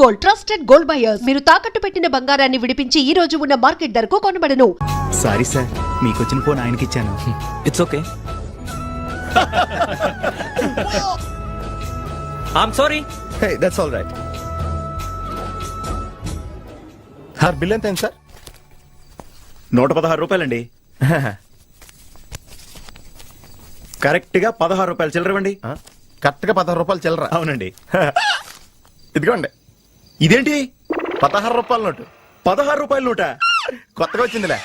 Gold, trusted gold buyers. మీరు తాకట్టు పెట్టిన బంగారాన్ని విడిపించి ఈ రోజు ఉన్న మార్కెట్ ధరకు కొనబడను. సారీ సార్, మీకు వచ్చిన ఫోన్ ఆయనకి ఇచ్చాను. It's okay. I'm sorry. Hey, that's all right. Sir bill ఎంత అయింది సార్? 116 రూపాయలండి. కరెక్ట్ గా 16 రూపాయలు చిల్లరవండి. కరెక్ట్గా 16 రూపాయలు చిల్లరా? అవునండి. ఇదిగోండి, ఇదేంటి 16 రూపాయల నోటు. 16 రూపాయల నోట? కొత్తగా వచ్చిందిలే.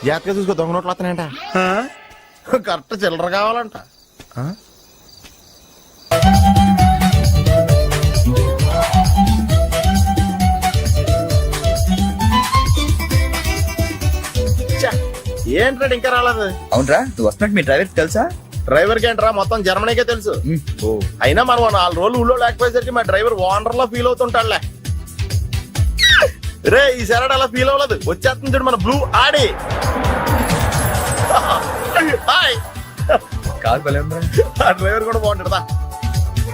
జాగ్రత్తగా చూసుకో, దొంగ నోట్లు వస్తున్నాయంట. కరెక్ట్ చిల్లర కావాలంట. ఏంట్రా ఇంకా రాలేదు? అవునరా, నువ్వు వస్తున్నట్టు మీ డ్రైవర్ తెలుసా? డ్రైవర్ కి ఏంట్రా, మొత్తం జర్మనీకే తెలుసు. అయినా మనం 4 రోజులు ఊళ్ళో లేకపోయేసరికి మా డ్రైవర్ ఓనర్ లో ఫీల్ అవుతుంటాడులే. రే, ఈ సెరడ్ అలా ఫీల్ అవ్వలేదు. వచ్చేస్తుంది చూడు మన బ్లూ ఆడి. హాయ్. కాదు భలే ఉందిరా. ఆ డ్రైవర్ కూడా బాగుంటాడా?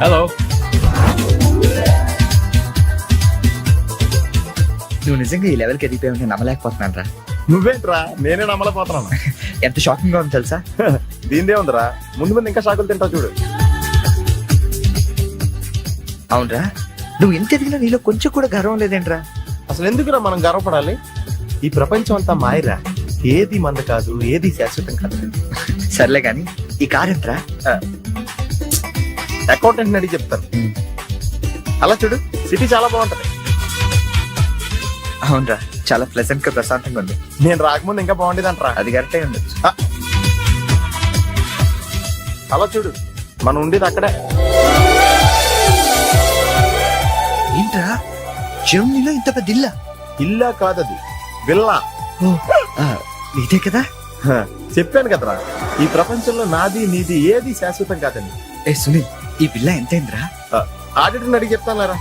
హలో. నువ్వు నిజంగా ఈ లెవెల్కి ఎదిగిపోయి ఉంటే నమ్మలేకపోతున్నాను రా. నువ్వేంట్రా, నేనే నమ్మలేకపోతున్నాను. ఎంత షాకింగ్ గా ఉంది తెలుసా? దీనిదే ఉందిరా, ముందు ముందు ఇంకా షాకులు తింటావు చూడు. అవునరా, నువ్వు ఎంత ఎదిగినా నీలో కొంచెం కూడా గర్వం లేదేంట్రా? అసలు ఎందుకురా మనం గర్వపడాలి? ఈ ప్రపంచం అంతా మాయరా. ఏది మంద కాదు, ఏది శాశ్వతం కాదు. సర్లే గాని ఈ కార్ ఎంట్రా? అకౌంటెంట్ అడిగి చెప్తారు. అలా చూడు, సిటీ చాలా బాగుంటది. అవునరా, చాలా ప్లెజెంట్ గా ప్రశాంతంగా ఉంది. నేను రాకముందు ఇంకా బాగుండేది అంటరా. అది కరెక్టే ఉండొచ్చు. అలా చూడు, మనం ఉండేది అక్కడే. ఏంట్రా, జర్మనీలో ఇంత పెద్ద ఇల్లా? ఇల్లా కాదది, విల్లా. ఇదే కదా? చెప్పాను కదరా, ఈ ప్రపంచంలో నాది నీది ఏది శాశ్వతం కాదండి. ఏ సునీల్, ఈ విల్లా ఎంతైందిరా? ఆడిటర్ని అడిగి చెప్తాను లేరా.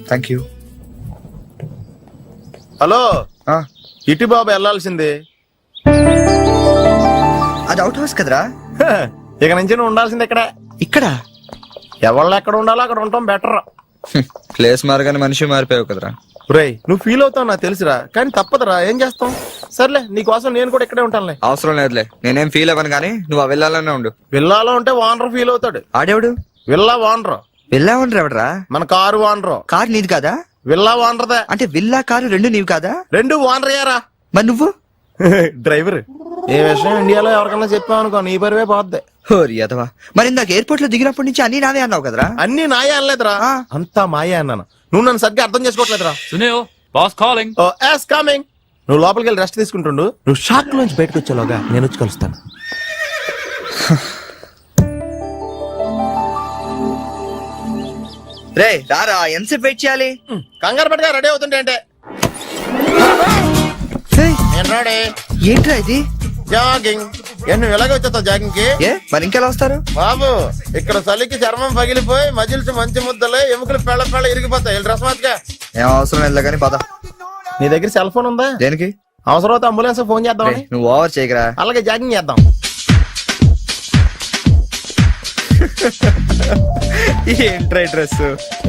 Thank you. హలో, ఇటు బాబు వెళ్ళాల్సింది. అది అవుట్ హౌస్ కదరా? ఇక నుంచి నువ్వు ఉండాల్సింది ఇక్కడ. ఇక్కడ ఎవళ్ళు ఎక్కడ ఉండాలో అక్కడ ఉండటం బెటర్. ప్లేస్ మారగానే మనిషి మారిపోయావు కదరా. రేయ్, నువ్వు ఫీల్ అవుతావు నాకు తెలుసురా, కానీ తప్పదురా, ఏం చేస్తాం. సర్లే, నీకోసం నేను కూడా ఇక్కడే ఉంటానులే. అవసరం లేదులే, నేనేం ఫీల్ అవ్వను కానీ నువ్వు ఆ విల్లాలోనే ఉండు. విల్లాలో ఉంటే ఓనర్ ఫీల్ అవుతాడు. ఆడేవాడు? Villa owner. విల్లా ఓనర్ ఎవడరా? మన కారు ఓనర్. కారు నీది కాదా? విల్లా ఓనర్దే. అంటే విల్లా కారు రెండు నీవి కాదా? రెండు ఓనర్ అయ్యారా. మరి నువ్వు డ్రైవర్. ఏ విషయం ఇండియాలో ఎవరికన్నా చెప్పావు అనుకో, నీ పరివే పోద్ది. హోరి అదవా, మరి ఇందాక ఎయిర్పోర్ట్ లో దిగినప్పటి నుంచి అన్ని నావే అన్నావు కదరా? అన్ని నాయే అనలేదురా, అంతా మాయే అన్నాను. నువ్వు నన్ను సరిగ్గా అర్థం చేసుకోవట్లేదురా. Sunil, boss calling. Oh yes coming. నువ్వు లోపలికి వెళ్ళి రెస్ట్ తీసుకుంటుండు. నువ్వు షాక్ నుంచి బయటకు వచ్చేలోగా నేను వచ్చి కలుస్తాను. రే రారా, ఎంతసేపు వెయిట్ చేయాలి? కంగారు పట్టుగా రెడీ అవుతుంటే అంటే. నేను రెడీ. ఏంట్రా ఇది? జాగింగ్. నువ్వు ఎలాగ వచ్చేస్తావు జాగింగ్ కి? ఏ మరి ఇంకెలా వస్తారు బాబు? ఇక్కడ చలికి చర్మం పగిలిపోయి మజిల్స్ మంచి ముద్దలే, ఎముకలు పెళ్ళ పెళ్ళ ఇరిగిపోతాయి. డ్రెస్ మార్చుగా. ఏం అవసరం లేదు కానీ పద. నీ దగ్గర సెల్ ఫోన్ ఉందా? దేనికి? అవసరం అయితే అంబులెన్స్ ఫోన్ చేద్దాం. నువ్వు ఓవర్ చేయకరా. అలాగే జాగింగ్ చేద్దాం. ఏంట్రా డ్రెస్?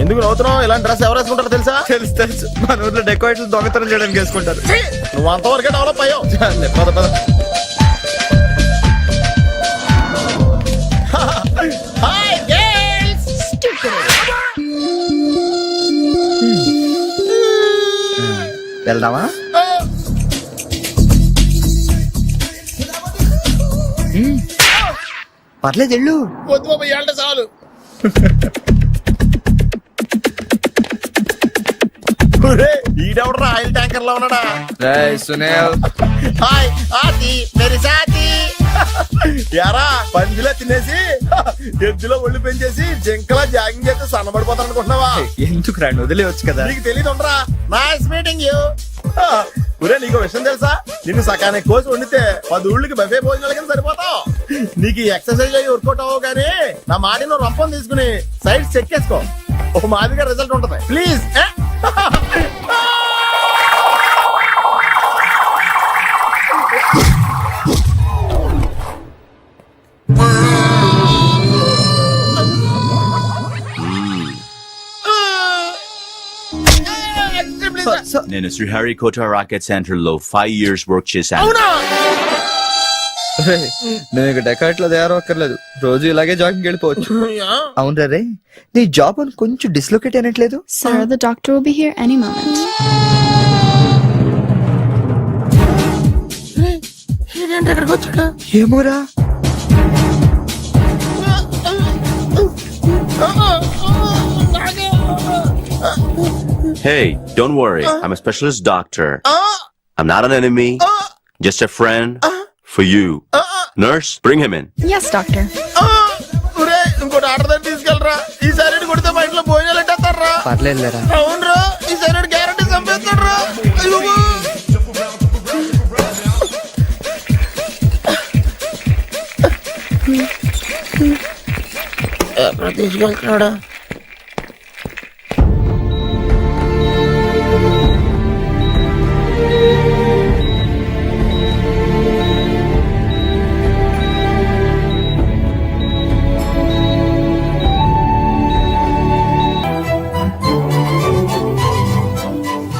ఎందుకు నవ్వుతున్నావు? ఇలాంటి డ్రెస్ ఎవరు వేసుకుంటారో తెలుసా? తెలుసు తెలుసు, మన ఊర్లో డెకోరేట్లు దొంగతనం చేయడానికి వేసుకుంటారు. నువ్వు అంతవరకే డెవలప్ అయ్యావు. పద పద. Hi girls. వెళ్దామా? పర్లేదు వెళ్ళు. వద్దు బాబు, ఏళ్ళ చాలు. ఈడెవడరా ఆయిల్ ట్యాంకర్ లో ఉన్నాడా? సునీల్. హాయ్ ఆతి మేరీ సాతి. యారా, పందిలా తినేసి ఎద్దులో ఒళ్ళు పెంచేసి జింకలా జాగింగ్ చేస్తే సన్నబడిపోతాను అనుకుంటున్నావా? ఎందుకు రాండి, వదిలేవచ్చు కదా. నీకు తెలియదు ఉండరా. Nice meeting you. ఒరే, నీకు విషయం తెలుసా? నిన్ను సకానికి కోసి వండితే 10 ఊళ్ళకి బఫే భోజనాల కింద సరిపోతావు. నీకు ఈ ఎక్సర్సైజ్ అయ్యి వర్కౌట్ అవ్వవు కానీ నా మాటి నువ్వు రంపం తీసుకుని సైడ్ చెక్ చేసుకో. ఒక మాదిరిగా రిజల్ట్ ఉంటది. ప్లీజ్. నేను శ్రీహరికోట రాకెట్ సెంటర్ లో 5 years వర్క్ చేశాను. అవునా? నువ్వు ఇక డెకాట్ లో తయారవక్కర్లేదు, రోజు ఇలాగే జాగింగ్ వెళ్ళిపోవచ్చు. అవును రే, నీ జాబ్ అని కొంచెం dislocate అయినట్లేదు. Sir, the doctor will be here any moment. ఎక్కడికి వచ్చాడు? ఏమోరా, Hey, don't worry. I'm a specialist doctor. I'm not an enemy. Just a friend for you. Nurse, bring him in. Yes, doctor. ఇంకోటి order దగ్గర తీసుకెళ్ళరా. ఈ side కొడితే మా ఇంట్లో భోజనాలు ఎట్టేస్తారా? పర్లేదులేరా. అవునరా, ఈ సైడ్ గ్యారంటీ చంపేస్తాడరా. ఎప్పుడు తీసుకెళ్తున్నాడా?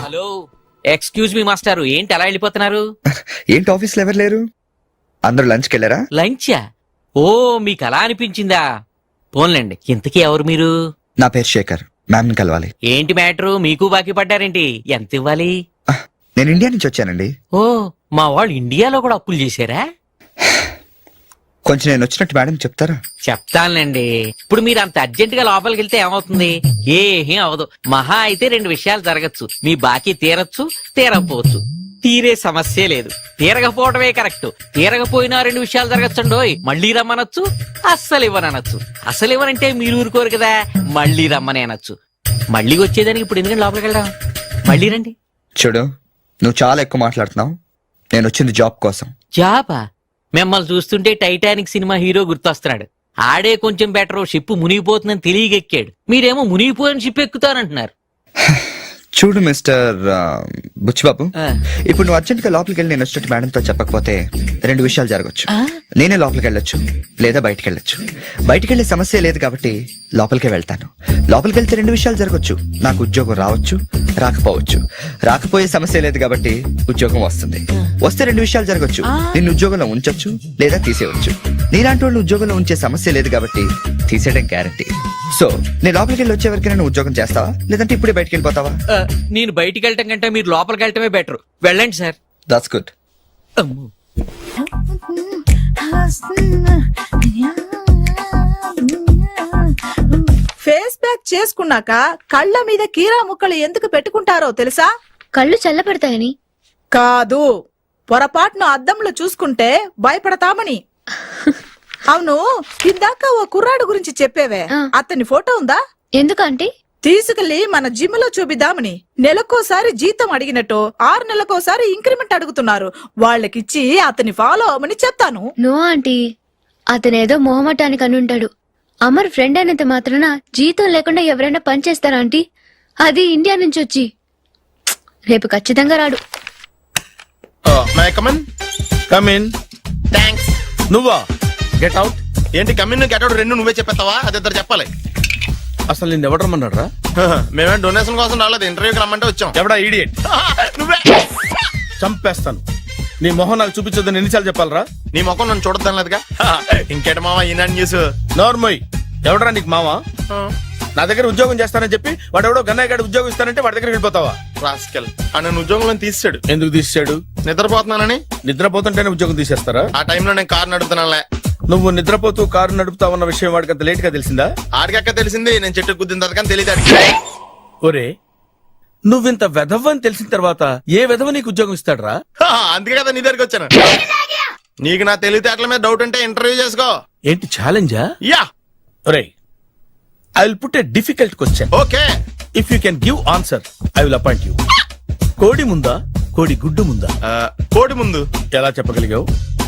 హలో, ఎక్స్క్యూజ్ మీ మాస్టారు, ఏంటి అలా వెళ్ళిపోతున్నారు? ఏంటి ఆఫీస్ లో ఎవరు లేరు? అందరూ లంచ్కి వెళ్ళారా? లంచా? ఓ, మీకు అలా అనిపించిందా? పోన్లేండి, ఇంతకీ ఎవరు మీరు? నా పేరు శేఖర్, మ్యామ్ ని కలవాలి. ఏంటి మ్యాటరు, మీకు బాకీ పడ్డారేంటి? ఎంత ఇవ్వాలి? నేను ఇండియా నుంచి వచ్చానండి. ఓ, మా వాళ్ళు ఇండియాలో కూడా అప్పులు చేశారా? కొంచెం నేను వచ్చినట్టు మేడం చెప్తారా? చెప్తానులేండి. ఇప్పుడు మీరు అంత అర్జెంట్ గా లోపలికి వెళ్తే ఏమవుతుంది? ఏమీ అవదు. మహా అయితే 2 విషయాలు జరగచ్చు. మీ బాకీ తీరచ్చు, తీరకపోవచ్చు. తీరే సమస్య లేదు, తీరకపోవడమే కరెక్ట్. తీరకపోయినా 2 విషయాలు జరగచ్చండోయ్. మళ్ళీ రమ్మనొచ్చు, అస్సలు ఇవ్వనొచ్చు. అసలు ఇవ్వనంటే మీరు ఊరుకోరు కదా, మళ్ళీ రమ్మని అనొచ్చు. మళ్ళీ వచ్చేదానికి ఇప్పుడు ఎందుకంటే లోపలికి వెళ్దాం. మళ్ళీ రండి. చూడు, నువ్వు చాలా ఎక్కువ మాట్లాడుతున్నావు. నేను వచ్చింది జాబ్ కోసం. జాబా? మిమ్మల్ని చూస్తుంటే టైటానిక్ సినిమా హీరో గుర్తొస్తున్నాడు. ఆడే కొంచెం బెటర్, షిప్ మునిగిపోతుందని తెలియగెక్కాడు. మీరేమో మునిగిపోయిన షిప్ ఎక్కుతానంటున్నారు. చూడు మిస్టర్ బుచ్చిబాబు, ఆ. ఇప్పుడు నువ్వు అర్జెంట్ గా లోపలికి వెళ్ళి నేను వచ్చినట్టు మేడంతో చెప్పకపోతే 2 విషయాలు జరగచ్చు. ఆ? నేనే లోపలికి వెళ్ళొచ్చు, లేదా బయటికి వెళ్ళొచ్చు. బయటికి వెళ్ళే సమస్య లేదు కాబట్టి లోపలికే వెళ్తాను. లోపలికి వెళ్తే 2 విషయాలు జరగచ్చు. నాకు ఉద్యోగం రావచ్చు, రాకపోవచ్చు. రాకపోయే సమస్య లేదు కాబట్టి ఉద్యోగం వస్తుంది. వస్తే 2 విషయాలు జరగచ్చు. నిన్ను ఉద్యోగంలో ఉంచొచ్చు, లేదా తీసేయవచ్చు. నీలాంటి వాళ్ళు ఉద్యోగంలో ఉంచే సమస్య లేదు కాబట్టి తీసేయడం గ్యారంటీ. సో నేను లోపలికి వెళ్ళి వచ్చే వరకు నేను ఉద్యోగం చేస్తావా, లేదంటే ఇప్పుడే బయటికి వెళ్ళిపోతావా? నేను బయటికి వెళ్ళటం కంటే మీరు లోపలికి వెళ్ళటమే బెటర్. వెళ్ళండి సార్. That's good. అమ్మో. ఫేస్ ప్యాక్ చేసుకున్నాక కళ్ళ మీద కీరా ముక్కలు ఎందుకు పెట్టుకుంటారో తెలుసా? కళ్ళు చల్లబడతాయని. కాదు, పొరపాటును అద్దంలో చూసుకుంటే భయపడతామని. అవును, ఇందాక ఓ కుర్రాడు గురించి చెప్పేవే, ఆ. అతని ఫోటో ఉందా? ఎందుకంటే తీసుకెళ్లి మన జిమ్ లో చూపిద్దామని. నెలకోసారి జీతం అడిగినట్టు 6 నెలకోసారి ఇంక్రిమెంట్ అడుగుతున్నారు. వాళ్ళకిచ్చి అతని ఫాలో అవ్వమని చెప్తాను. నో ఆంటీ, అతనేదో మొహమాటానికి అనుంటాడు. అమర్ ఫ్రెండ్ అయినంత మాత్రాన జీతం లేకుండా ఎవరైనా పని చేస్తారా ఆంటీ? అది ఇండియా నుంచి వచ్చి. రేపు ఖచ్చితంగా రాడు. కమిన్. థ్యాంక్స్. నువ్వా? Get out. ఏంటి కమిన్ గెట్ అవుట్ 2 నువ్వే చెప్పేస్తావా? అది ఇద్దరు చెప్పాలి. అసలు నేను ఎవరు రమ్మన్నాడు రా? మేమే డొనేషన్ కోసం రాలేదు, ఇంటర్వ్యూకి రమ్మంటే వచ్చాం. ఎవడా ఈడియట్? నువ్వే. చంపేస్తాను. నీ మొహం నాకు చూపించొద్దని ఎన్నిసార్లు చెప్పాలరా? నీ ముఖం నన్ను చూడద్దాం లేదుగా. ఇంకేట మావా ఈనాడు న్యూస్. నోర్మోయ్, ఎవడరా నీకు మావా? నా దగ్గర ఉద్యోగం చేస్తానని చెప్పి వాడు ఎవడో గన్నయ్య గారి ఉద్యోగం ఇస్తానంటే వాడి దగ్గర వెళ్ళిపోతావా? రాస్కెల్. నన్ను ఉద్యోగంలో తీసాడు. ఎందుకు తీసాడు? నిద్రపోతున్నానని. నిద్రపోతుంటేనే ఉద్యోగం తీసేస్తారా? ఆ టైంలో నేను కారు నడుపుతున్నానులే. నువ్వు నిద్రపోతూ కారు నడుపుతావన్న విషయం వాడికి అంత లేట్ గా తెలిసిందా? ఆడికక్క తెలిసింది, నేను చెట్టు గుద్దిన తర్వాత కానీ తెలియదు. ఒరే, నువ్వింత వెధవ్ అని తెలిసిన తర్వాత ఏ వెధవ నీకు ఉద్యోగం ఇస్తాడరా? అందుకే కదా నీ దగ్గరికి వచ్చాను. నీకు నా తెలివితేటల మీద డౌట్ ఉంటే ఇంటర్వ్యూ చేసుకో. ఏంటి ఛాలెంజా? యా. ఒరే, I will put a difficult question. Okay. If you can give answer I will appoint you. కోడి ముందా, కోడి గుడ్డు ముందా? కోడి ముందు. ఎలా చెప్పగలిగావు?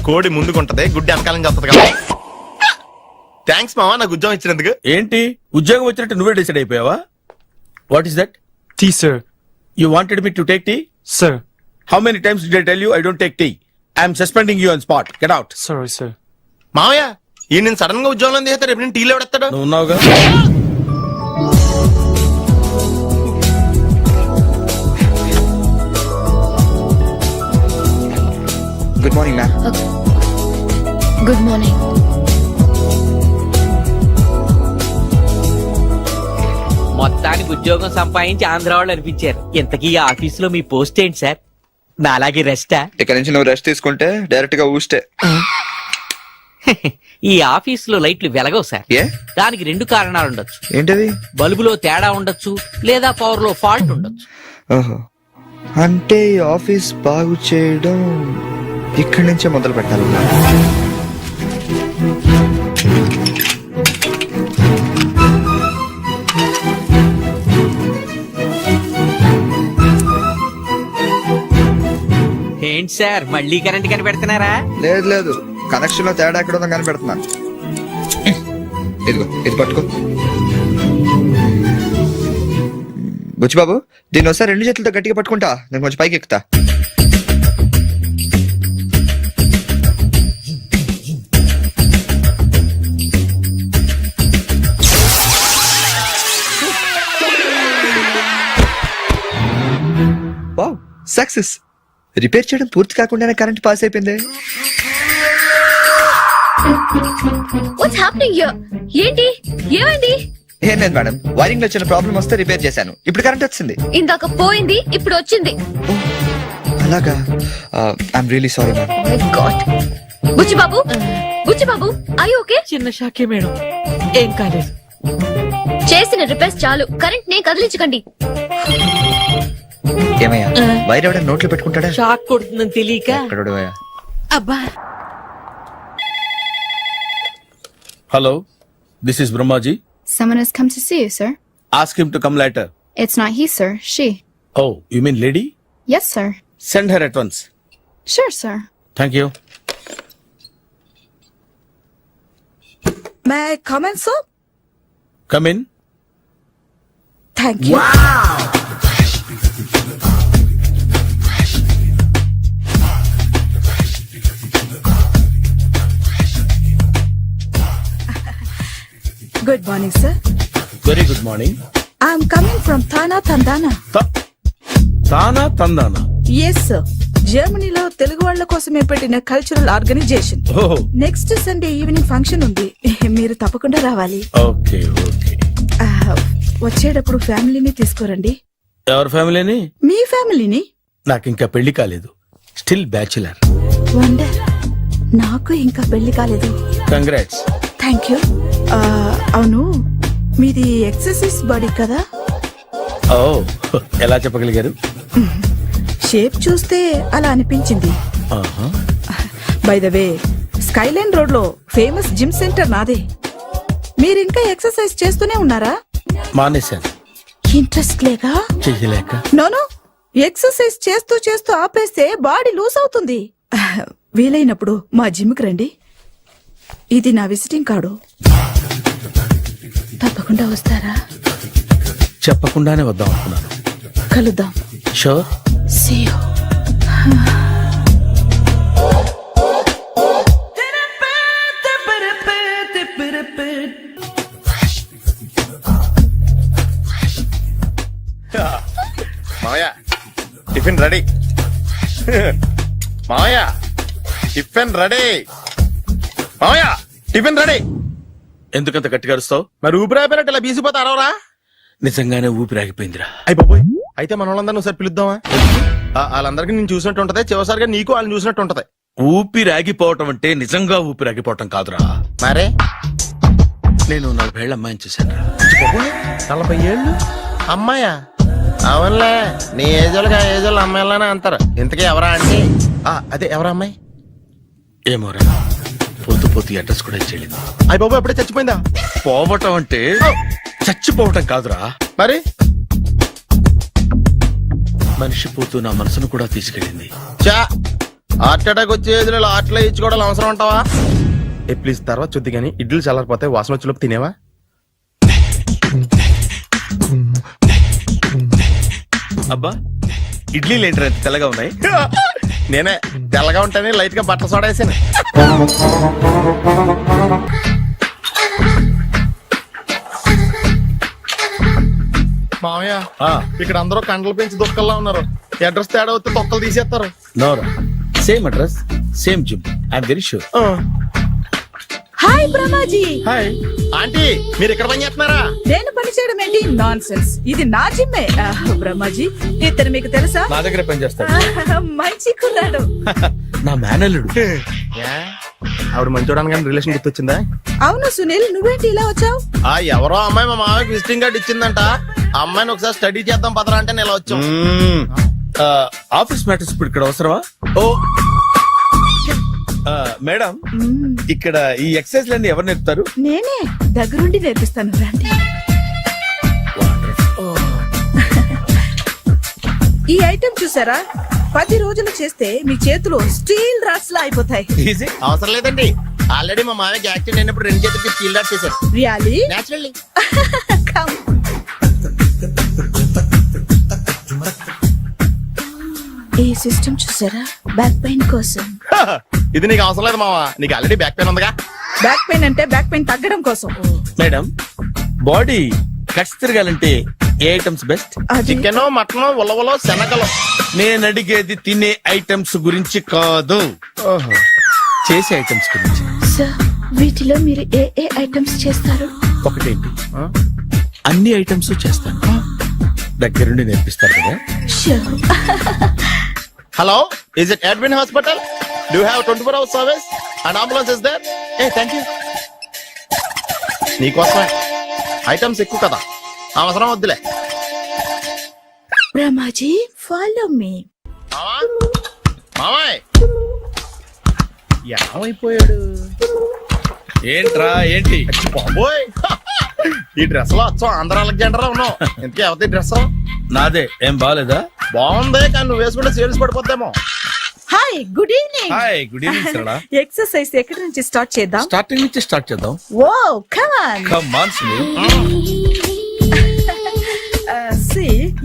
కోడి ముందుకుంటది, గుడ్డి వెనకాలని చెప్తుంది కదా. థ్యాంక్స్ మావా నాకు ఉద్యోగం ఇచ్చినందుకు. ఏంటి ఉద్యోగం వచ్చినట్టు నువ్వే డిసైడ్ అయిపోయావా? What is that? Tea, sir. You wanted me to take tea? Sir. How many times did I tell you I don't take tea? I am suspending you on spot. Get out. Sorry, sir. మావయ్య ఈ నేను sudden గా ఉద్యోగంలో తీస్తే రేపు నేను టీలో పెడతాడు. నువ్వు ఉన్నావుగా. Good morning ma'am. Good morning. మొత్తానికి ఉద్యోగం సంపాదించి ఆంధ్ర వాళ్ళు అనిపించారు. ఇంతకీ ఈ ఆఫీసులో మీ పోస్ట్ ఏంటి సార్? నాలాగే రెస్టా? ఇక్కడ నుంచి నువ్వు రెస్ట్ తీసుకుంటే డైరెక్ట్ గా ఊస్తే. ఈ ఆఫీసులో లైట్లు వెలగవు సార్. ఏ దానికి 2 కారణాలు ఉండొచ్చు. ఏంటది? బల్బులో తేడా ఉండొచ్చు, లేదా పవర్ లో ఫాల్ట్ ఉండొచ్చు. ఓహో, అంటే ఈ ఆఫీస్ బాగు చేయడం ఇక్కడి నుంచే మొదలు పెట్టాలి. ఏంటి సార్ మళ్ళీ కరెంట్ కనిపెడుతున్నారా? లేదు లేదు, కనెక్షన్ లో తేడా ఎక్కడ ఉందో కనిపెడుతున్నాను. ఇదిగో ఇది పట్టుకో. బుచ్చిబాబు, దీన్ని ఒకసారి 2 చేతులతో గట్టిగా పట్టుకుంటా, నేను కొంచెం పైకి ఎక్కుతా. Wow, success. రిపేర్ చేయడం పూర్తి కాకుండానే కరెంట్ పాస్ అయిపోయింది. What's happening here? ఏంటి, ఏమైంది? ఏం లేదు మేడం, వైరింగ్ లో చిన్న ప్రాబ్లం వస్తే రిపేర్ చేశాను. ఇప్పుడు కరెంట్ వచ్చింది. ఇందాక పోయింది, ఇప్పుడు వచ్చింది. అలాగా? I'm really sorry ma'am. My God. Buchibabu, Buchibabu, I okay? చిన్న షాకే మేడం, ఏం కాలేదు. చేసిన రిపేర్స్ చాలు, కరెంట్ నే కదిలించకండి. ఏమయ్యా, వైర్ ఎవడైనా నోట్లో పెట్టుకుంటాడా? షాక్ కొడుతుందని తెలియక. ఎక్కడోడు అయ్యా? అబ్బా, hello, this is Brahmaji. Someone has come to see you, sir. Ask him to come later. It's not he, sir. She. Oh, you mean lady? Yes, sir. Send her at once. Sure, sir. Thank you. May I comment sir? Come in. Thank you. Good morning sir. Very good morning. I'm coming from TANA తందానా. తానా తందానా. Yes sir, జర్మనీలో తెలుగు వాళ్ళ కోసమే పెట్టిన cultural organization. Oh, next Sunday evening function ఉంది, మీరు తప్పకుండా రావాలి. okay, okay. వచ్చేటప్పుడు ఫ్యామిలీని తీసుకురండి. ఎవరి ఫ్యామిలీని? మీ ఫ్యామిలీని. నాకు ఇంకా పెళ్లి కాలేదు, స్టిల్ బ్యాచులర్. వండర్, నాకు ఇంకా పెళ్లి కాలేదు. కంగ్రాట్స్. Thank you. అవును, మీది ఎక్సర్సైజ్ బాడీ కదా? ఓ, ఎలా చెప్పగలిగారు? షేప్ చూస్తే అలా అనిపించింది. ఆహా. By the way, Skyline road లో ఫేమస్ జిమ్ సెంటర్ నాదే. మీరు ఇంకా ఎక్సర్సైజ్ చేస్తూనే ఉన్నారా? మానేశాను, ఇంట్రెస్ట్ లేక? చెయ్యలేక. నోను, ఎక్సర్సైజ్ చేస్తూ చేస్తూ ఆపేస్తే బాడీ లూజ్ అవుతుంది. వీలైనప్పుడు మా జిమ్కి రండి. ఇది నా విజిటింగ్ కార్డు. తప్పకుండా వస్తారా? చెప్పకుండానే వద్దాం అనుకున్నాను. కలుద్దాం. షూర్. See you. మావయ్య, టిఫిన్ రెడీ. మావయ్య, టిఫిన్ రెడీ. మావయ్య, టిఫిన్ రెడీ. ఎందుకంత గట్టిగా అరుస్తావు? మరి ఊపిరాయిపోయినట్టు ఇలా బీసిపోతే అరవరా? నిజంగానే ఊపిరాగిపోయిందిరా. అయిపోయి అయితే మన వాళ్ళందరినీ ఒకసారి పిలుద్దామా? వాళ్ళందరికీ నేను చూసినట్టు ఉంటది, చివరిసారిగా నీకు వాళ్ళని చూసినట్టు ఉంటది. ఊపిరాగిపోవటం అంటే నిజంగా ఊపిరాగిపోవటం కాదురా. మరే నేను 40 ఏళ్ల అమ్మాయిని చూశాను. 40 ఏళ్ళు అమ్మాయా? అవునులే, నీ ఏజోళ్ళకి ఆ ఏజోళ్ళు అమ్మాయిలానే అంటారు. ఇంతకీ ఎవరా అంటే? అదే ఎవరా అమ్మాయి? ఏమోరా, పోతూ పోతూ అడ్రస్ కూడా ఇచ్చేయలేదు. అయ్య బాబు, ఎప్పుడే చచ్చిపోయిందా? పోవటం అంటే చచ్చిపోవటం కాదురా, మరి మనిషి పోతూ నా మనసును కూడా తీసుకెళ్ళింది. చా, హార్ట్ అటాక్ వచ్చే ఏజ్లో హార్ట్లో ఇచ్చుకోవడం అవసరం అంటావా? ప్లీజ్ తర్వాత చూద్ది కానీ ఇడ్లీ చల్లారిపోతాయి, వాసన వచ్చేలోపు తినేవా? అబ్బా, ఇడ్లీలు ఏంటి అంత తెల్లగా ఉన్నాయి? నేనే తెల్లగా ఉంటానే లైట్ గా బట్టలు సోడేసాను. మామయ్య, ఇక్కడ అందరూ కండలు పెంచి దుక్కల్లా ఉన్నారు. అడ్రస్ తేడా వస్తే తొక్కలు తీసేస్తారు. నోరా, same address, same gym I'm very sure. Hi Brahmaji. Hi. Aunty మీరు ఇక్కడ పని చేస్తున్నారా? నేను పని చేయడం ఏంటి? Nonsense. ఇది నా జిమ్మే. బ్రహ్మాజీ ఇతను మీకు తెలుసా? నా దగ్గర పని చేస్తాడు. మంచి కుర్రాడు. నా మేనల్లుడు. ఆవిడ మంచి చూడడానికి రిలేషన్ గుర్తొచ్చిందా? అవును సునీల్, నువ్వేంటి ఇలా వచ్చావు? ఎవరో అమ్మాయి మా మామయ్యకి విజిటింగ్ కార్డు ఇచ్చిందంట. ఆ అమ్మాయిని ఒకసారి స్టడీ చేద్దాం పదరా అంటే నేను ఇలా వచ్చాం. ఆఫీస్ మ్యాటర్స్ ఇప్పుడు ఇక్కడ అవసరమా? ఓ మేడం, ఇక్కడ ఈ ఎక్సర్సైజ్ లన్నీ ఎవరు నేర్పుతారు? నేనే దగ్గరుండి నేర్పిస్తాను, రండి. ఈ ఐటెం చూసారా? 10 రోజులు చేస్తే మీ చేతులు స్టీల్ రాట్స్ లా అయిపోతాయి. ఈజీ. అవసరం లేదండి, ఆల్రెడీ మా మామయ్యకి యాక్సిడెంట్ అయినప్పుడు 2 చేతులకి స్టీల్ డాట్ చేశారు. రియాలీ? నేచురల్లీ. Come. ఈ సిస్టమ్ చూసారా? బ్యాక్ పెయిన్ కోసం. ఇది నీకు అవసరం లేదు మావా, నీకు ఆల్రెడీ బ్యాక్ పెయిన్ ఉందిగా. బ్యాక్ పెయిన్ అంటే బ్యాక్ పెయిన్ తగ్గడం కోసం. మేడం, బాడీ కట్స్ తిరగాలంటే ఏ ఐటమ్స్ బెస్ట్? అది చికెన్, మటన్, ఉలవలో, శనగలు. నేను అడిగేది తినే ఐటమ్స్ గురించి కాదు, చేసే ఐటమ్స్ గురించి. సార్, వీటిలో మీరు ఏ ఏ ఐటమ్స్ చేస్తారు? ఒకటేంటి, అన్ని ఐటమ్స్ చేస్తాను. దగ్గరుండి నేర్పిస్తారు కదా. Sure. Hello, is it admin hospital? Do have 24 hours service and ambulance is there? A thank you. నీకోసమే ఐటమ్స్ ఎక్కువ కదా, అవసరం వద్దులే. Brahmaji, follow me. మామాయ్ ఏమైపోయాడు? ఏంట్రా ఏంటి? బాబోయ్, ఈ డ్రెస్ లో వచ్చాం ఆంధ్ర అలెగ్జాండర్ ఉన్నావు. ఇంతకీ ఎవరి డ్రెస్? నాదే. ఏం బాగాలేదా? బాగుంది, కానీ నువ్వు వేసుకుంటే సేల్స్ పడిపోద్దేమో. Hi, good evening. Hi, good evening Sarala. Exercise ఎక్కడి నుంచి స్టార్ట్ చేద్దాం? స్టార్టింగ్ నుంచి స్టార్ట్ చేద్దాం. Oh come on. Come on Sunil.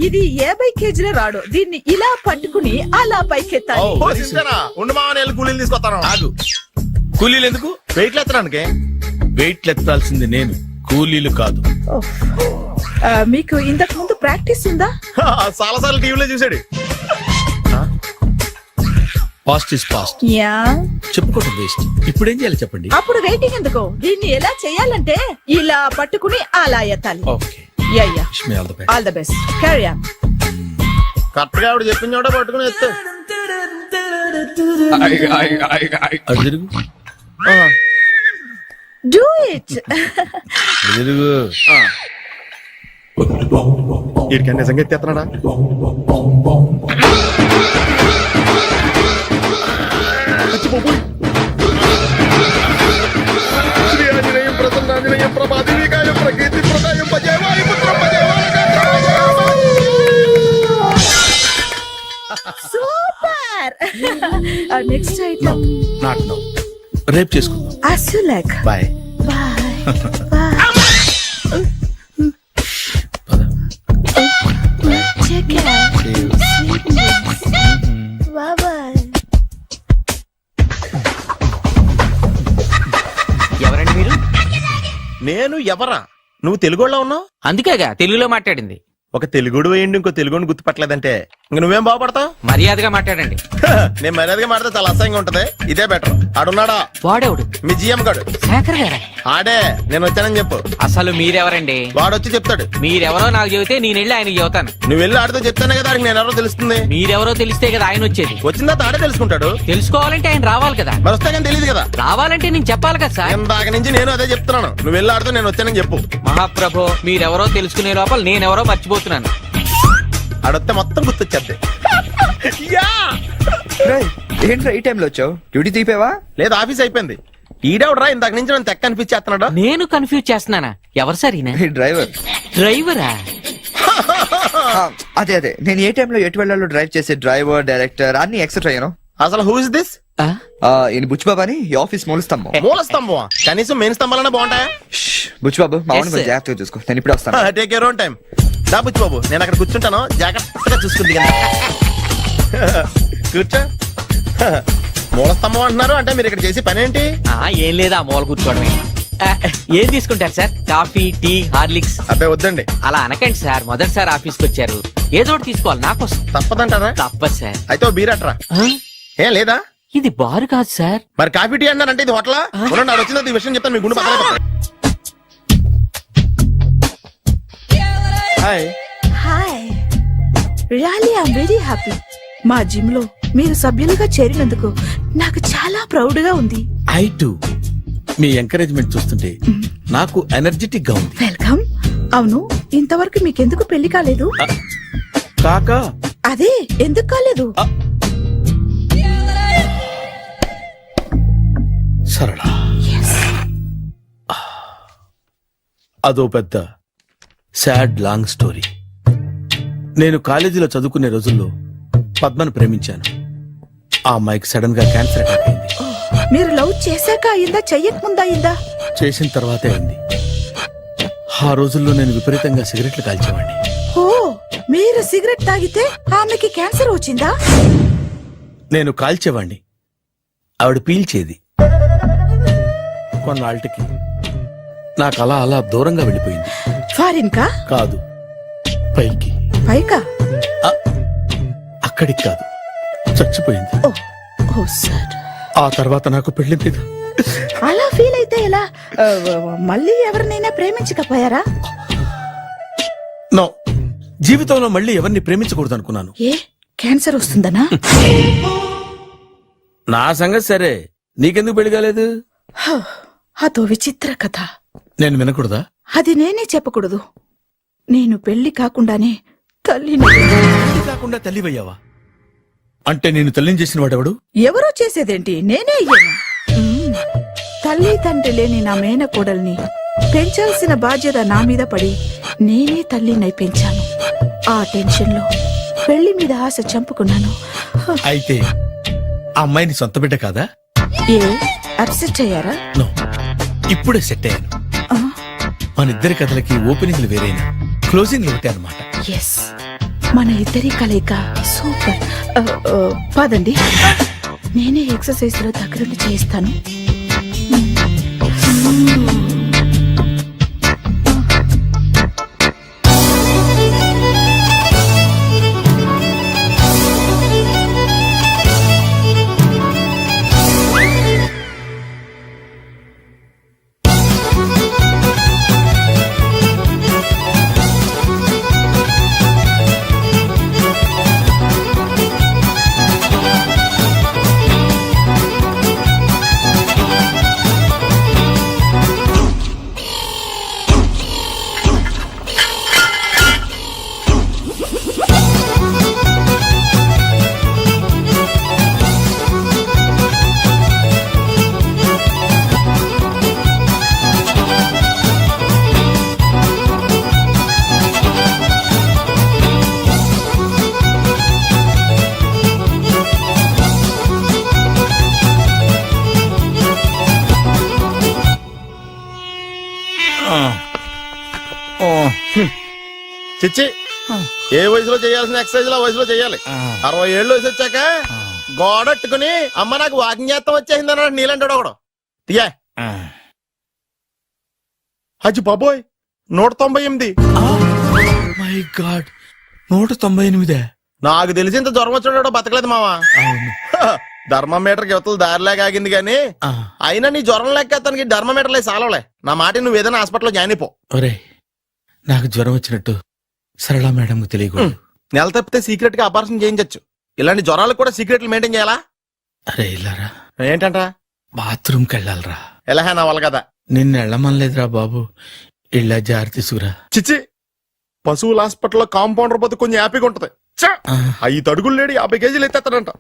ఇది 50 కేజీల రాడు. దీన్ని ఇలా పట్టుకుని అలా పైకెత్తాలి. Oh. ఓ, సింతేనా? ఉండు మామ, నేను కూలీలు తీసుకొస్తాను. ఆగు. కూలీలు ఎందుకు? వెయిట్లు ఎత్తడానికి. వెయిట్ ఎత్తాల్సింది నేను, కూలీలు కాదు. మీకు ఇంతకు ముందు ప్రాక్టీస్ ఉందా? చాలా సార్లు టీవీలో చూసాడు. Past is past. యా. చెప్పుకోవటం వేస్ట్. ఇప్పుడు ఏం చేయాలి చెప్పండి. అప్పుడు వెయిటింగ్ ఎందుకు? దీన్ని ఎలా చేయాలంటే ఇలా పట్టుకుని అలా ఎత్తాలి. Okay, ya ya. Wish me all the best. All the best. Carry on. Correct గా ఆవిడ చెప్పిన చోట పట్టుకుని ఎత్తు. అటు తిరుగు. Do it. అటు తిరుగు. వీడికి నిజంగా ఎత్తేస్తున్నాడా? శ్రీ ఆంజనేయం ప్రసన్నాంజనేయం ప్రభాదేవికాయం ప్రకీర్తి ప్రదాయం భజేవాయ పుత్రం భజేవాయ. Super. Next item. Not now, రేపు చేసుకుందాం. As you like. Bye. Bye. Bye. Take care. Sweet dreams. Bye bye. ఎవరండి మీరు? నేను ఎవరా? నువ్వు తెలుగులో ఉన్నావు. అందుకేగా తెలుగులో మాట్లాడింది. ఒక తెలుగుడు వేయండి, ఇంకో తెలుగుని గుర్తుపట్టలేదంటే ఇంక నువ్వేం బాగుపడతావు? మర్యాదగా మాట్లాడండి. నేను మర్యాదగా మాడితే చాలా అసహ్యంగా ఉంటది. ఇదే బెటర్. ఆడున్నాడా? వాడేవుడు? మీ జిఎం గాడు. శేఖర్ గారా? ఆడే. నేను వచ్చానని చెప్పు. అసలు మీరెవరండి? వాడొచ్చి చెప్తాడు. మీరెవరో నాకు చెబితే నేను వెళ్ళి ఆయనకి చెబుతాను. నువ్వు వెళ్ళి ఆడితో చెప్తానే కదా ఆడికి నేను ఎవరో తెలుస్తుంది. మీరెవరో తెలిస్తే కదా ఆయన వచ్చేది. వచ్చిందా ఆడే తెలుసుకుంటాడు. తెలుసుకోవాలంటే ఆయన రావాలి కదా. మరి వస్తే కానీ తెలియదు కదా. రావాలంటే నేను చెప్పాలి కదా సార్. ఇందాక నుంచి నేను అదే చెప్తున్నాను. నువ్వు వెళ్ళి ఆడితో నేను వచ్చానని చెప్పు. మహాప్రభు, మీరెవరో తెలుసుకునే లోపల నేనెవరో మర్చిపోతున్నాను. ఆడొస్తే మొత్తం గుర్తొచ్చేద్ది. ఏంట్రా ఈ టైంలో వచ్చావు? డ్యూటీ తీపేవా? లేదు, ఆఫీస్ అయిపోయింది. ఈడెవడరా ఇందాక నుంచి నన్ను తెక్క అనిపించేస్తున్నాడు. నేను కన్ఫ్యూజ్ చేస్తున్నానా? ఎవరు సార్ ఈయన? డ్రైవర్. డ్రైవరా? అదే అదే, నేను ఏ టైంలో ఎటు వెళ్ళాలో డ్రైవ్ చేసే డ్రైవర్, డైరెక్టర్ అన్ని ఎక్సెట్రా యూనో. అసలు హూ ఇస్ దిస్? ఈయన బుచ్చిబాబు అని ఈ ఆఫీస్ మూల స్తంభం. మూల స్తంభం? కనీసం మెయిన్ స్తంభాలనే బాగుంటాయా? బుచ్చిబాబు, మా Yes, వాడిని కొంచెం sir. జాగ్రత్తగా చూసుకో. నేను ఇప్పుడే వస్తాను. Take your own time. దా బుచ్చి బాబు, నేను అక్కడ కూర్చుంటాను, జాగ్రత్తగా చూసుకుంది. కూర్చో. మూల స్తంభం అంటున్నారు అంటే మీరు ఇక్కడ చేసి పని ఏంటి? ఏం లేదా, మూల కూర్చోవడమే. ఏం తీసుకుంటారు సార్? Coffee, tea, Horlicks? అబ్బాయి వద్దండి. అలా అనకండి సార్, మొదటిసారి ఆఫీస్కి వచ్చారు, ఏదో ఒకటి తీసుకోవాలి. నాకోసం తప్పదంటారా? తప్పదు సార్. అయితే ఓ బీర్ అట్రా. ఏం లేదా? ఇది బారు కాదు సార్. మరి కాఫీ టీ అన్నారంటే ఇది హోటలా? ఉండండి, ఆడ వచ్చింది ఈ విషయం చెప్తాను మీ గుండె పక్కన. Hi. Hi, really I'm very happy. మా జిమ్ లో మీరు సభ్యులుగా చేరినందుకు నాకు చాలా ప్రౌడ్ గా ఉంది. ఐ టు మీ ఎంకరేజ్మెంట్ చూస్తుంటే నాకు ఎనర్జెటిక్ గా ఉంది. వెల్కమ్. అవును, ఇంతవరకు మీకెందుకు పెళ్లి కాలేదు? కాకా అదే ఎందుకు కాలేదు? సరళ, అదో పెద్ద సాడ్ లాంగ్ స్టోరీ. నేను కాలేజీలో చదువుకునే రోజుల్లో పద్మను ప్రేమించాను. ఆ అమ్మాయికి సడన్ గా క్యాన్సర్ అటాక్ అయింది. మీరు లవ్ చేశాక అయిందా, చెయ్యక ముందా అయిందా? చేసిన తర్వాతే అయింది. ఆ రోజుల్లో నేను విపరీతంగా సిగరెట్లు కాల్చేవాడిని. ఓ, మీరు సిగరెట్ తాగితే ఆమెకి క్యాన్సర్ వచ్చిందా? నేను కాల్చేవాణ్ణి, ఆవిడ పీల్చేది. కొన్నాళ్ళకి నాకు అలా అలా దూరంగా వెళ్ళిపోయింది. ఫారిన్ కా? కాదు, పైకి. పైకా? అక్కడికి కాదు, చచ్చిపోయింది. ఓ, ఓ సార్. ఆ తర్వాత నాకు పెళ్లి మీద అలా ఫీల్ అయితే ఎలా? మళ్ళీ ఎవరినైనా ప్రేమించకపోయారా? నో, జీవితంలో మళ్ళీ ఎవరిని ప్రేమించకూడదు అనుకున్నాను. ఏ, క్యాన్సర్ వస్తుందనా? నా సంగతి సరే, నీకెందుకు పెళ్లి కాలేదు? అదో విచిత్ర కథ. నేను వినకూడదా? అది నేనే చెప్పకూడదు. నేను పెళ్లి కాకుండానే తల్లిని. పెళ్లి కాకుండా తల్లివయ్యావా? అంటే నేను తల్లిని చేసిన వాడెవడు? ఎవరో చేసేదేంటి, నేనే అయ్యాను. తల్లి తండ్రి లేని నా మేనకోడల్ని పెంచాల్సిన బాధ్యత నా మీద పడి నేనే తల్లినై పెంచాను. ఆ టెన్షన్ లో పెళ్లి మీద ఆశ చంపుకున్నాను. అయితే ఆ అమ్మాయిని సొంత బిడ్డ కాదా? ఏ, అప్సెట్ అయ్యారా? నో, ఇప్పుడే సెట్ అయ్యాను. మన ఇద్దరి కథలకి ఓపెనింగ్లు వేరేనా, క్లోజింగ్లు ఒకటే అన్నమాట. ఎస్, మన ఇద్దరి కలయిక సూపర్. పదండి, నేనే ఎక్సర్సైజ్ లో దగ్గరుండి చేయిస్తాను. చిచ్చి, ఏ వయసులో చేయాల్సిన ఎక్సర్సైజ్ ఆ వయసులో చేయాలి. 60 ఏళ్ళు వయసు వచ్చాక గోడట్టుకుని అమ్మ నాకు వాకింగ్ చేస్తాం వచ్చేసింది అన్నాడు నీలంటాడు ఒకడు. తీయా అచ్చి బాబోయ్, 198. My God, 198. నాకు తెలిసి ఇంత జ్వరం వచ్చాడో బతకలేదు మావా. ధర్మమీటర్ యువతలు దారిలాగా ఆగింది గాని అయినా నీ జ్వరం లెక్క అతనికి ధర్మమీటర్లే సాలవలే. నా మాట నువ్వు ఏదైనా హాస్పిటల్లో జాయిన్ అయిపో. ఒరే, నాకు జ్వరం వచ్చినట్టు సరళ మేడం తెలియకూడదు. నెల తప్పితే సీక్రెట్ గా ఆపరేషన్ చేయించచ్చు. ఇలాంటి జ్వరాలకు కూడా సీక్రెట్లు మెయింటైన్ చేయాలా? అరే ఇల్లారా, ఏంటంట? బాత్రూమ్కి వెళ్ళాలరా. ఎలాహే నా వాళ్ళ కదా. నిన్ను వెళ్ళమనలేదురా బాబు, ఇళ్ళ జారి తీసుకురా. చిచ్చి, పశువుల హాస్పిటల్లో కాంపౌండర్ పోతే కొంచెం హ్యాపీగా ఉంటది. 5 అడుగులు లేడి 50 కేజీలు ఎత్తేస్తాడంట.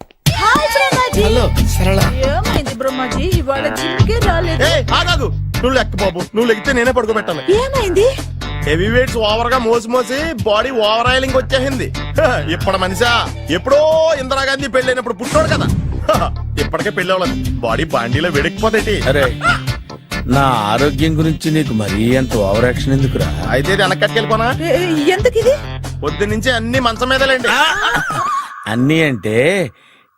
హలో సరళ. ఏమైంది బ్రహ్మాజీ, ఇవాళ జిమ్కే రాలేదు? ఆగాదు, నువ్వు లెక్క బాబు. నువ్వు లెక్కితే నేనే పడుకోబెట్టాలి. ఏమైంది? హెవీ వెయిట్స్ ఓవర్ గా మోసి మోసి బాడీ ఓవర్ ఆయిలింగ్ వచ్చేసింది. ఇప్పుడు మనిషా ఎప్పుడో ఇందిరాగాంధీ పెళ్ళైనప్పుడు పుట్టాడు కదా, ఇప్పటికే పెళ్లి అవ్వలేదు. బాడీ బాండీలో వెడికిపోతేటి. అరే, నా ఆరోగ్యం గురించి నీకు మరీ అంత ఓవర్ యాక్షన్ ఎందుకురా? అయితే ఇది వెనకట్టుకెళ్ళిపోనా? ఎందుకు ఇది? పొద్దు నుంచి అన్ని మంచం మీదలేండి. అన్నీ అంటే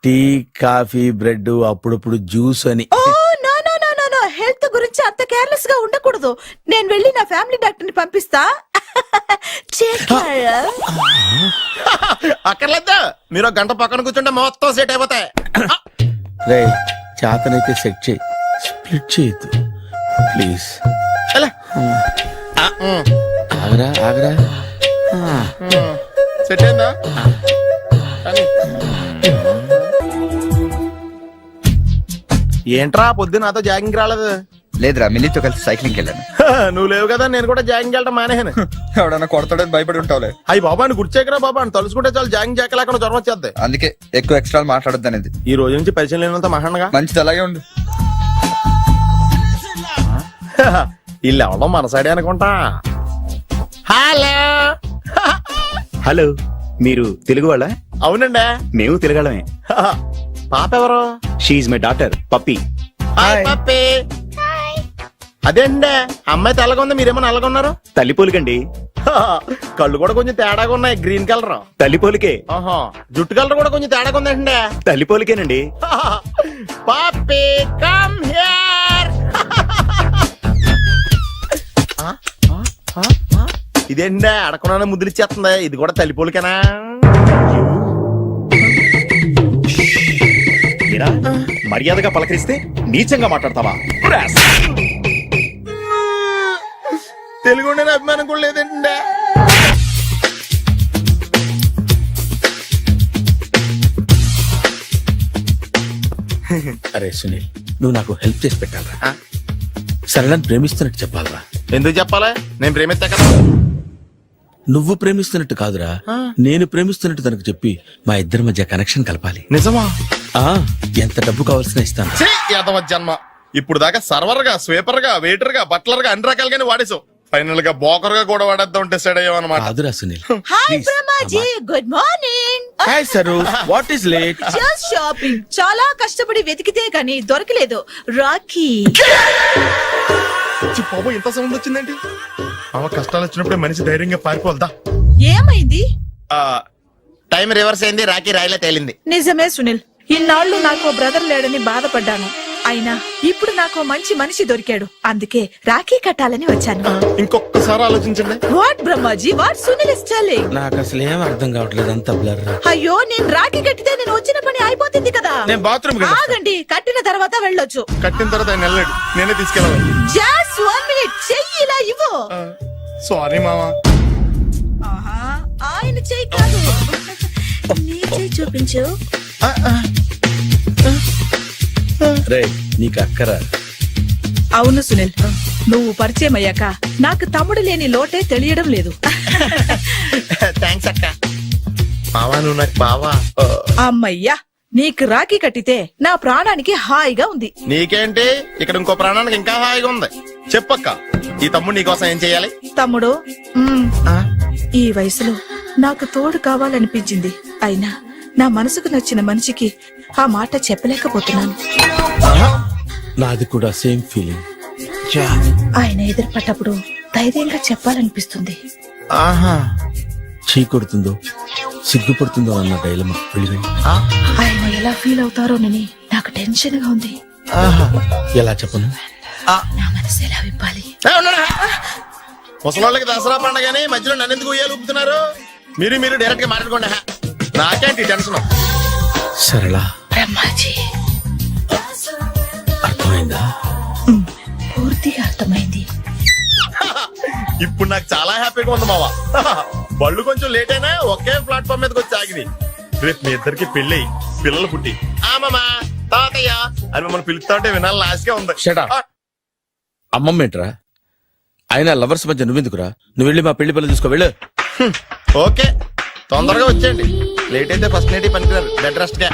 టీ, కాఫీ, బ్రెడ్, అప్పుడప్పుడు జ్యూస్ అని. Oh no no no no no, health గురించి అంత కేర్లెస్ గా ఉండకూడదు. నేను వెళ్ళి నా ఫ్యామిలీ డాక్టర్ ని పంపిస్తా. అక్కర్లేదా, మీరు 1 గంట పక్కన కూర్చుంటే మొత్తం సెట్ అయిపోతాయి. రే చేతనైతే సెట్ చేయి, స్ప్లిట్ చేయొద్దు ప్లీజ్. ఆగరా ఆగరా. సెట్ అయిందా? కానీ. ఏంట్రా పొద్దున్న నాతో జాగింగ్ రాలేదు? లేదురా, మిల్లీతో కలిసి సైక్లింగ్కి వెళ్ళాను. నువ్వు లేవు కదా, నేను కూడా జాగింగ్ వెళ్ళడం మానేహాను. ఎవడన్నా కొడతాడని భయపడి ఉంటావులే. అయ్యి బాబా అని గుర్చేకరా బాబా అని తలుసుకుంటే చాలు జాగింగ్ చేయలేకుండా జ్వరం వచ్చేద్ది. అందుకే ఎక్కువ ఎక్స్ట్రా మాట్లాడొద్దు అనేది. ఈ రోజు నుంచి పరిచయం లేనంత మహానగా మంచిది, అలాగే ఉండు. వీళ్ళు ఎవడో మన సైడే అనుకుంటా. హలో. హలో, మీరు తెలుగు వాళ్ళ? అవునండి, మేము తెలుగాళ్ళమే. పాప ఎవరు? She's my daughter Pappi. Hi Pappi. అదేండి, అమ్మాయి తెల్లగా ఉంది, మీరేమో నల్లగా ఉన్నారు. తల్లిపోలికండి. కళ్ళు కూడా కొంచెం తేడాగా ఉన్నాయి, గ్రీన్ కలర్. తల్లిపోలికే. ఆహా, జుట్టు కలర్ కూడా కొంచెం తేడాగా ఉందండి. తల్లిపోలికేనండి. పప్పి కమ్ హియర్. ఇదేంటి అడగకుండా ముద్రిచ్చేస్తుంది, ఇది కూడా తల్లిపోలికేనా? మీరా మర్యాదగా పలకరిస్తే నీచంగా మాట్లాడతావా? తెలుగు ఉండే అభిమానం కూడా లేదండి. అరే సునీల్, నువ్వు నాకు హెల్ప్ చేసి పెట్టాలరా. సరళని ప్రేమిస్తున్నట్టు చెప్పాలరా. ఎందుకు చెప్పాలి? నేను ప్రేమిస్తా కదా. నువ్వు ప్రేమిస్తున్నట్టు కాదురా, నేను ప్రేమిస్తున్నట్టు తనకు చెప్పి మా ఇద్దరి మధ్య కనెక్షన్ కలపాలి. నిజమా? ఆ ఎంత డబ్బు కావాల్సిన ఇస్తాను. యాదవ జన్మ. ఇప్పుడు దాకా సర్వర్ గా, స్వీపర్ గా, వెయిటర్ గా, బట్లర్ గా అన్ని రకాలుగానే వాడేసావు. ఫైనల్ గా బోకర్ గా కూడా వాడేద్దాం డిసైడ్ అయ్యామన్నమాట. కాదురా Sunil. Hi Brahmaji, good morning. Hi sir, what is late? Just shopping. చాలా కష్టపడి వెతికితే గానీ దొరకలేదు. రాఖీ. బాబు ఇంత సౌండ్ వచ్చిందేంటి? అమ్మ కష్టాలు వచ్చినప్పుడే మనిషి ధైర్యంగా పారిపోద్దా. ఏమైంది? టైం రివర్స్ అయింది, రాఖీ రాయిలా తేలింది. నిజమే సునీల్, ఇన్నాళ్ళు నాకు బ్రదర్ లేడని బాధపడ్డాను. అయినా ఇప్పుడు నాకు మంచి మనిషి దొరికాడు, అందుకే రాఖీ కట్టాలని వచ్చాను. ఇంకొకసారి ఆలోచించండి. What Brahmaji, what Sunil is telling? నాకు అసలు ఏం అర్థం కావట్లేదు, అంత బ్లర్. అయ్యో, నేను రాఖీ కట్టితే నేను వచ్చిన పని అయిపోతుంది కదా. నేను బాత్రూమ్ ఆగండి, కట్టిన తర్వాత వెళ్ళొచ్చు. కట్టిన తర్వాత ఆయన వెళ్ళాడు, నేనే తీసుకెళ్ళాలి. జస్ట్ 1 minute, చెయ్యి ఇలా ఇవ్వు. సారీ మామా. ఆహా, ఆయన చెయ్యి కాదు, నీ చెయ్యి చూపించు. రే నీకు అక్కరా. అవును సునీల్, నువ్వు పరిచయం అయ్యాక నాకు తమ్ముడు లేని లోటే తెలియడం లేదు. థ్యాంక్స్ అక్క. మావా నువ్వు నాకు బావా. అమ్మయ్యా, నీకు రాఖీ కట్టితే నా ప్రాణానికి హాయిగా ఉంది. నీకేంటి, ఇక్కడ ఇంకో ప్రాణానికి ఇంకా హాయిగా ఉంది. చెప్పక్క, ఈ తమ్ముడు నీకోసం ఏం చెయ్యాలి? తమ్ముడు, ఈ వయసులో నాకు తోడు కావాలనిపించింది. అయినా నా మనసుకు నచ్చిన మనిషికి ఆ మాట చెప్పలేకపోతున్నాను. నాది కూడా సేమ్ ఫీలింగ్. ఆయన ఎదురుపడ్డప్పుడు ధైర్యంగా చెప్పాలనిపిస్తుంది. ఆహా, చీ కొడుతుందో సిగ్గుపడుతుందో అన్న డైలమా. ఆయన ఎలా ఫీల్ అవుతారోనని నాకు టెన్షన్ గా ఉంది. ఎలా చెప్పను? నా మనసు ఎలా విప్పాలి? ముసలోళ్ళకి దసరా పండగని మధ్యలో నన్ను ఎందుకు ఉయ్యాలు ఊపుతున్నారు? మీరు డైరెక్ట్ గా మాట్లాడుకోండి. నాకేంటి టెన్షన్? సరళ, బ్రహ్మాజీ, అర్థమైందా? పూర్తిగా అర్థమైంది. ఇప్పుడు నాకు చాలా హ్యాపీగా ఉంది మావా. బళ్ళు కొంచెం లేట్ అయినా ఒకే ప్లాట్ఫామ్ మీదకి వచ్చి ఆగింది. రేపు మీ ఇద్దరికి పెళ్ళి పిల్లలు పుట్టి ఆమమ్మా తాతయ్య అని మమ్మల్ని పిలుస్తా ఉంటే వినాలని ఆశగా ఉంది. Shut up. అమ్మమ్మ ఏంట్రా? అయినా లవర్స్ మధ్య నువ్వెందుకురా? నువ్వు వెళ్ళి మా పెళ్లి పిల్లలు చూసుకో, వెళ్ళు. ఓకే, తొందరగా వచ్చేయండి. లేట్ అయితే ఫస్ట్ నైట్ పనికిరారు, బెడ్ రెస్ట్ గా.